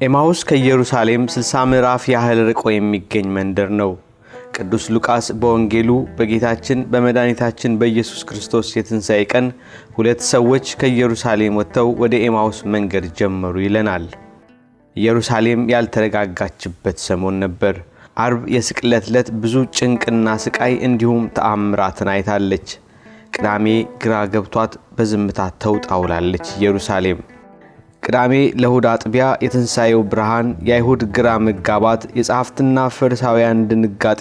ኤማሁስ ከኢየሩሳሌም 60 ምዕራፍ ያህል ርቆ የሚገኝ መንደር ነው። ቅዱስ ሉቃስ በወንጌሉ በጌታችን በመድኃኒታችን በኢየሱስ ክርስቶስ የትንሣኤ ቀን ሁለት ሰዎች ከኢየሩሳሌም ወጥተው ወደ ኤማሁስ መንገድ ጀመሩ ይለናል። ኢየሩሳሌም ያልተረጋጋችበት ሰሞን ነበር። አርብ የስቅለት ዕለት ብዙ ጭንቅና ስቃይ እንዲሁም ተአምራትን አይታለች። ቅዳሜ ግራ ገብቷት በዝምታ ተውጣውላለች ኢየሩሳሌም። ቅዳሜ ለእሁድ አጥቢያ የትንሣኤው ብርሃን፣ የአይሁድ ግራ መጋባት፣ የጸሐፍትና ፈሪሳውያን ድንጋጤ፣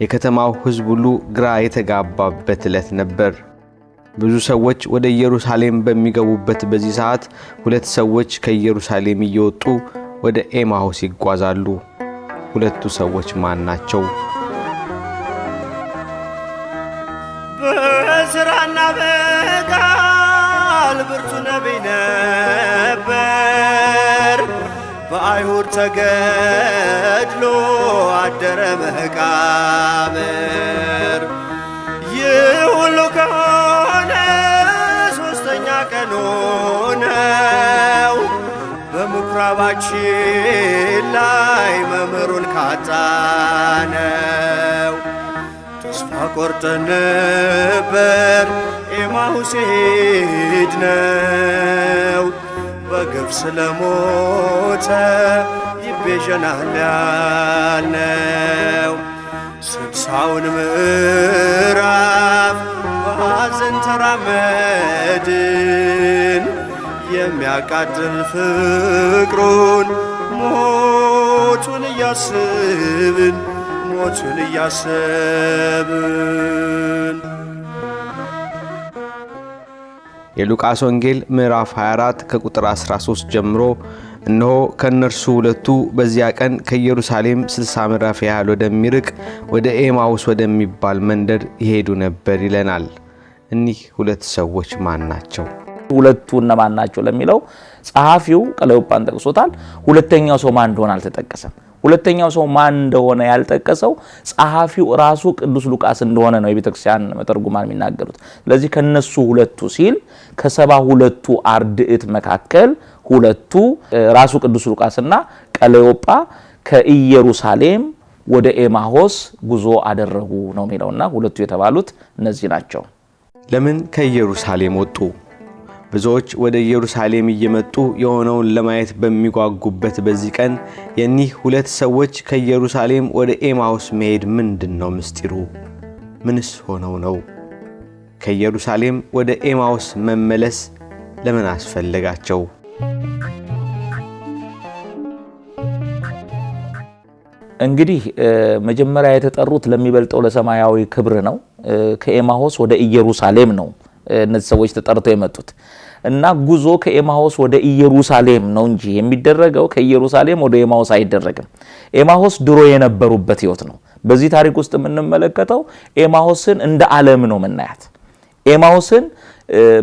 የከተማው ሕዝብ ሁሉ ግራ የተጋባበት ዕለት ነበር። ብዙ ሰዎች ወደ ኢየሩሳሌም በሚገቡበት በዚህ ሰዓት ሁለት ሰዎች ከኢየሩሳሌም እየወጡ ወደ ኤማሁስ ይጓዛሉ። ሁለቱ ሰዎች ማን ናቸው? በስራና በቃል ብርቱ ነቢይ ነበር። በአይሁድ ተገድሎ አደረ መቃብር። ይህ ሁሉ ከሆነ 3ኛ ቀኑ ነው። በምኵራባችን ላይ መምህሩን ካጣነው ተስፋ ቆርጠን ነበር ኤማሁስ ሄድነው። በግፍ ስለሞተ ይቤዠናል ያልነው 60ውን ምዕራፍ በሐዘን ተራመድን። የሚያቃጥል ፍቅሩን ሞቱን እያሰብን የሉቃስ ወንጌል ምዕራፍ 24 ከቁጥር 13 ጀምሮ እነሆ ከነርሱ ሁለቱ በዚያ ቀን ከኢየሩሳሌም 60 ምዕራፍ ያህል ወደሚርቅ ወደ ኤማሁስ ወደሚባል መንደር ይሄዱ ነበር ይለናል። እኒህ ሁለት ሰዎች ማን ናቸው? ሁለቱ እነማን ናቸው ለሚለው ጸሐፊው ቀለዮጳን ጠቅሶታል። ሁለተኛው ሰው ማን እንደሆነ አልተጠቀሰም። ሁለተኛው ሰው ማን እንደሆነ ያልጠቀሰው ጸሐፊው ራሱ ቅዱስ ሉቃስ እንደሆነ ነው የቤተክርስቲያን መተርጉማን የሚናገሩት። ስለዚህ ከነሱ ሁለቱ ሲል ከ72ቱ አርድእት መካከል ሁለቱ ራሱ ቅዱስ ሉቃስና ቀለዮጳ ከኢየሩሳሌም ወደ ኤማሁስ ጉዞ አደረጉ ነው የሚለውና ሁለቱ የተባሉት እነዚህ ናቸው። ለምን ከኢየሩሳሌም ወጡ? ብዙዎች ወደ ኢየሩሳሌም እየመጡ የሆነውን ለማየት በሚጓጉበት በዚህ ቀን የኒህ ሁለት ሰዎች ከኢየሩሳሌም ወደ ኤማሁስ መሄድ ምንድነው ምስጢሩ? ምንስ ሆነው ነው? ከኢየሩሳሌም ወደ ኤማሁስ መመለስ ለምን አስፈለጋቸው? እንግዲህ መጀመሪያ የተጠሩት ለሚበልጠው ለሰማያዊ ክብር ነው። ከኤማሁስ ወደ ኢየሩሳሌም ነው እነዚህ ሰዎች ተጠርተው የመጡት እና ጉዞ ከኤማሁስ ወደ ኢየሩሳሌም ነው እንጂ የሚደረገው ከኢየሩሳሌም ወደ ኤማሁስ አይደረግም። ኤማሁስ ድሮ የነበሩበት ህይወት ነው። በዚህ ታሪክ ውስጥ የምንመለከተው ኤማሁስን እንደ ዓለም ነው መናያት። ኤማሁስን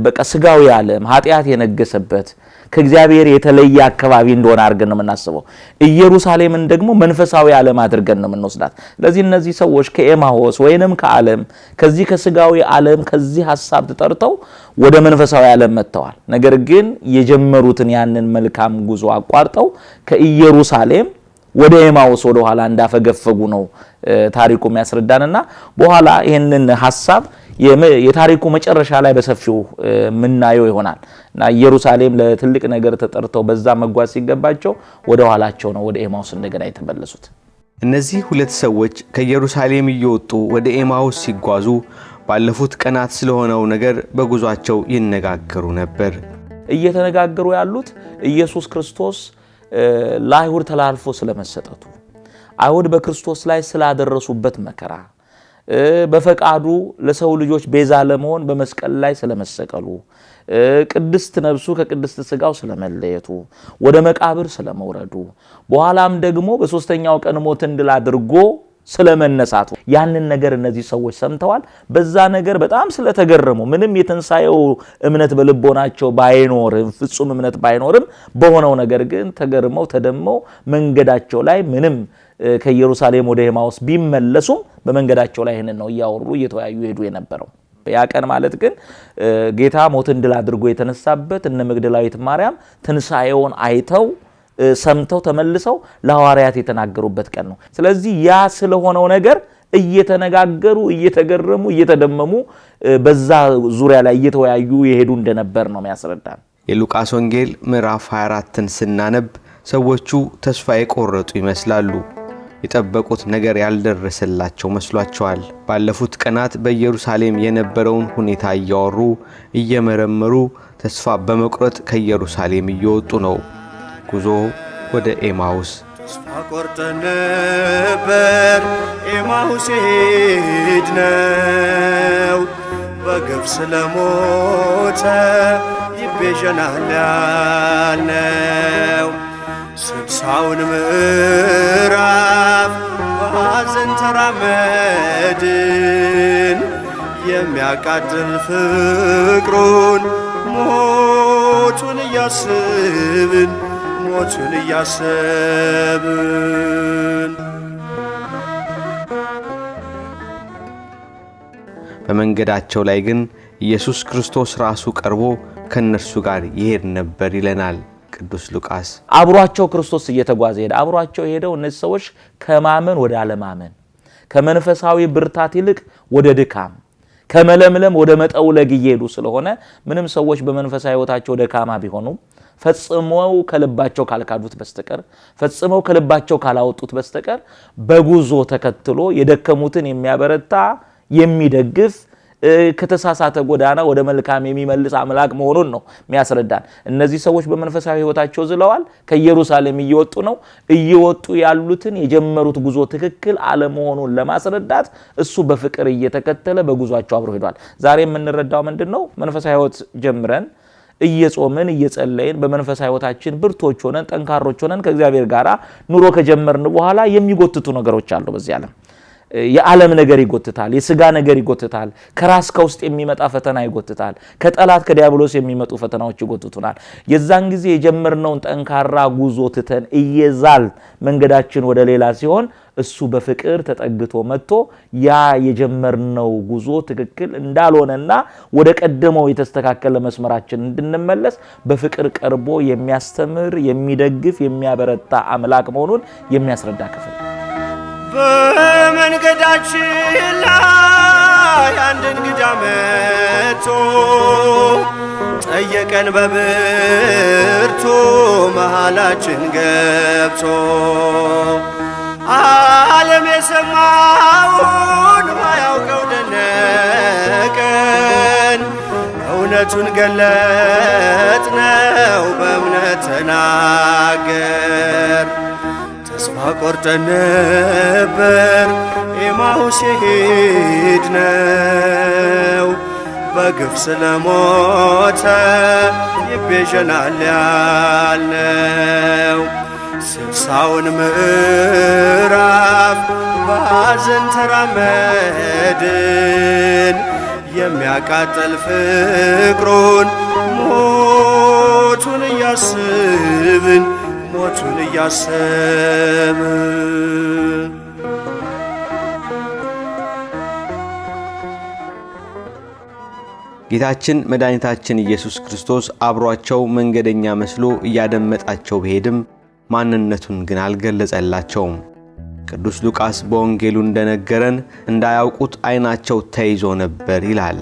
በቃ ስጋዊ ዓለም ኃጢአት የነገሰበት ከእግዚአብሔር የተለየ አካባቢ እንደሆነ አድርገን ነው የምናስበው። ኢየሩሳሌምን ደግሞ መንፈሳዊ ዓለም አድርገን ነው የምንወስዳት። ለዚህ እነዚህ ሰዎች ከኤማሁስ ወይንም ከዓለም ከዚህ ከስጋዊ ዓለም ከዚህ ሐሳብ ተጠርተው ወደ መንፈሳዊ ዓለም መጥተዋል። ነገር ግን የጀመሩትን ያንን መልካም ጉዞ አቋርጠው ከኢየሩሳሌም ወደ ኤማሁስ ወደ ኋላ እንዳፈገፈጉ ነው ታሪኩ የሚያስረዳንና በኋላ ይሄንን ሐሳብ የታሪኩ መጨረሻ ላይ በሰፊው ምናየው ይሆናል እና ኢየሩሳሌም ለትልቅ ነገር ተጠርተው በዛ መጓዝ ሲገባቸው ወደ ኋላቸው ነው ወደ ኤማሁስ እንደገና የተመለሱት። እነዚህ ሁለት ሰዎች ከኢየሩሳሌም እየወጡ ወደ ኤማሁስ ሲጓዙ ባለፉት ቀናት ስለሆነው ነገር በጉዟቸው ይነጋገሩ ነበር። እየተነጋገሩ ያሉት ኢየሱስ ክርስቶስ ለአይሁድ ተላልፎ ስለመሰጠቱ፣ አይሁድ በክርስቶስ ላይ ስላደረሱበት መከራ፣ በፈቃዱ ለሰው ልጆች ቤዛ ለመሆን በመስቀል ላይ ስለመሰቀሉ፣ ቅድስት ነፍሱ ከቅድስት ስጋው ስለመለየቱ፣ ወደ መቃብር ስለመውረዱ፣ በኋላም ደግሞ በ3ኛው ቀን ሞትን ድል አድርጎ ስለመነሳቱ ያንን ነገር እነዚህ ሰዎች ሰምተዋል። በዛ ነገር በጣም ስለተገረሙ ምንም የትንሣኤው እምነት በልቦናቸው ባይኖርም ፍጹም እምነት ባይኖርም በሆነው ነገር ግን ተገርመው ተደመው መንገዳቸው ላይ ምንም ከኢየሩሳሌም ወደ ኤማሁስ ቢመለሱም በመንገዳቸው ላይ ይሄንን ነው ያወሩ እየተወያዩ ሄዱ የነበረው። ያ ቀን ማለት ግን ጌታ ሞትን ድል አድርጎ የተነሳበት እነ መግደላዊት ማርያም ትንሣኤውን አይተው ሰምተው ተመልሰው ለሐዋርያት የተናገሩበት ቀን ነው። ስለዚህ ያ ስለሆነው ነገር እየተነጋገሩ እየተገረሙ እየተደመሙ በዛ ዙሪያ ላይ እየተወያዩ ይሄዱ እንደነበር ነው የሚያስረዳን። የሉቃስ ወንጌል ምዕራፍ 24ን ስናነብ ሰዎቹ ተስፋ የቆረጡ ይመስላሉ። የጠበቁት ነገር ያልደረሰላቸው መስሏቸዋል። ባለፉት ቀናት በኢየሩሳሌም የነበረውን ሁኔታ እያወሩ እየመረመሩ ተስፋ በመቁረጥ ከኢየሩሳሌም እየወጡ ነው። ጉዞ ወደ ኤማሁስ። ተስፋ ቆርጠን ነበር ኤማሁስ ሄድነው፣ በግፍ ስለሞተ ይቤዠናል ያልነው። 60ውን ምዕራፍ በሐዘን ተራመድን፣ የሚያቃጥል ፍቅሩን ሞቱን እያስብን ሞቱን እያሰብን። በመንገዳቸው ላይ ግን ኢየሱስ ክርስቶስ ራሱ ቀርቦ ከነርሱ ጋር ይሄድ ነበር ይለናል ቅዱስ ሉቃስ። አብሯቸው ክርስቶስ እየተጓዘ ሄደ። አብሯቸው ሄደው እነዚህ ሰዎች ከማመን ወደ አለማመን፣ ከመንፈሳዊ ብርታት ይልቅ ወደ ድካም፣ ከመለምለም ወደ መጠውለግ እየሄዱ ስለሆነ ምንም ሰዎች በመንፈሳዊ ሕይወታቸው ደካማ ቢሆኑም ፈጽመው ከልባቸው ካልካዱት በስተቀር ፈጽመው ከልባቸው ካላወጡት በስተቀር በጉዞ ተከትሎ የደከሙትን የሚያበረታ የሚደግፍ ከተሳሳተ ጎዳና ወደ መልካም የሚመልስ አምላክ መሆኑን ነው የሚያስረዳን። እነዚህ ሰዎች በመንፈሳዊ ሕይወታቸው ዝለዋል። ከኢየሩሳሌም እየወጡ ነው። እየወጡ ያሉትን የጀመሩት ጉዞ ትክክል አለመሆኑን ለማስረዳት እሱ በፍቅር እየተከተለ በጉዟቸው አብሮ ሄዷል። ዛሬ የምንረዳው ምንድነው? መንፈሳዊ ሕይወት ጀምረን እየጾምን እየጸለይን በመንፈሳዊ ሕይወታችን ብርቶች ሆነን ጠንካሮች ሆነን ከእግዚአብሔር ጋር ኑሮ ከጀመርን በኋላ የሚጎትቱ ነገሮች አሉ በዚህ ዓለም። የዓለም ነገር ይጎትታል፣ የሥጋ ነገር ይጎትታል፣ ከራስ ከውስጥ የሚመጣ ፈተና ይጎትታል፣ ከጠላት ከዲያብሎስ የሚመጡ ፈተናዎች ይጎትቱናል። የዛን ጊዜ የጀመርነውን ጠንካራ ጉዞ ትተን እየዛል መንገዳችን ወደ ሌላ ሲሆን እሱ በፍቅር ተጠግቶ መጥቶ ያ የጀመርነው ጉዞ ትክክል እንዳልሆነና ወደ ቀደመው የተስተካከለ መስመራችን እንድንመለስ በፍቅር ቀርቦ የሚያስተምር የሚደግፍ የሚያበረታ አምላክ መሆኑን የሚያስረዳ ክፍል። በመንገዳችን ላይ አንድ እንግዳ መጥቶ ጠየቀን በብርቱ መሃላችን ገብቶ። ዓለም የሰማውን ባያውቀው ደነቀን፣ እውነቱን ገለጥነው በእምነት ተናገር። ተስፋ ቆርጠን ነበር ኤማሁስ ሄድነው፣ በግፍ ስለሞተ ይቤዠናል ያልነው። 60ውን ምዕራፍ በሐዘን ተራመድን፣ የሚያቃጥል ፍቅሩን ሞቱን እያስብን ሞቱን እያሰብን። ጌታችን መድኃኒታችን ኢየሱስ ክርስቶስ አብሯቸው መንገደኛ መስሎ እያደመጣቸው ቢሄድም ማንነቱን ግን አልገለጸላቸውም። ቅዱስ ሉቃስ በወንጌሉ እንደነገረን እንዳያውቁት ዓይናቸው ተይዞ ነበር ይላል።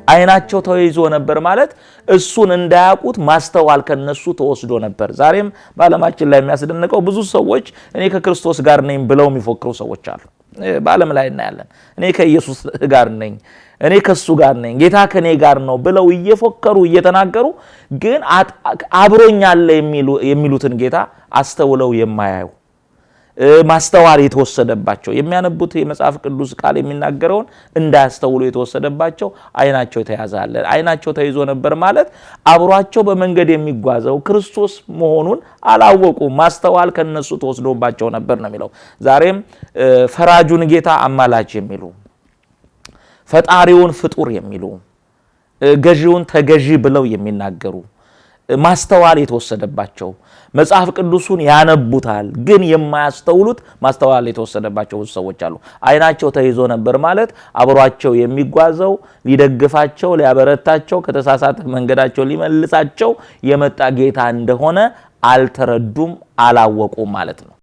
ዓይናቸው ተይዞ ነበር ማለት እሱን እንዳያውቁት ማስተዋል ከነሱ ተወስዶ ነበር። ዛሬም በዓለማችን ላይ የሚያስደንቀው ብዙ ሰዎች እኔ ከክርስቶስ ጋር ነኝ ብለው የሚፎክሩ ሰዎች አሉ። በዓለም ላይ እናያለን። እኔ ከኢየሱስ ጋር ነኝ፣ እኔ ከሱ ጋር ነኝ፣ ጌታ ከኔ ጋር ነው ብለው እየፎከሩ እየተናገሩ ግን አብሮኛል የሚሉትን ጌታ አስተውለው የማያዩ ማስተዋል የተወሰደባቸው የሚያነቡት የመጽሐፍ ቅዱስ ቃል የሚናገረውን እንዳያስተውሉ የተወሰደባቸው ዓይናቸው ተያዛለ። ዓይናቸው ተይዞ ነበር ማለት አብሯቸው በመንገድ የሚጓዘው ክርስቶስ መሆኑን አላወቁ። ማስተዋል ከነሱ ተወስዶባቸው ነበር ነው የሚለው። ዛሬም ፈራጁን ጌታ አማላጅ የሚሉ፣ ፈጣሪውን ፍጡር የሚሉ፣ ገዢውን ተገዢ ብለው የሚናገሩ ማስተዋል የተወሰደባቸው መጽሐፍ ቅዱሱን ያነቡታል ግን የማያስተውሉት ማስተዋል የተወሰደባቸው ሰዎች አሉ። ዓይናቸው ተይዞ ነበር ማለት አብሯቸው የሚጓዘው ሊደግፋቸው ሊያበረታቸው ከተሳሳተ መንገዳቸው ሊመልሳቸው የመጣ ጌታ እንደሆነ አልተረዱም፣ አላወቁም ማለት ነው።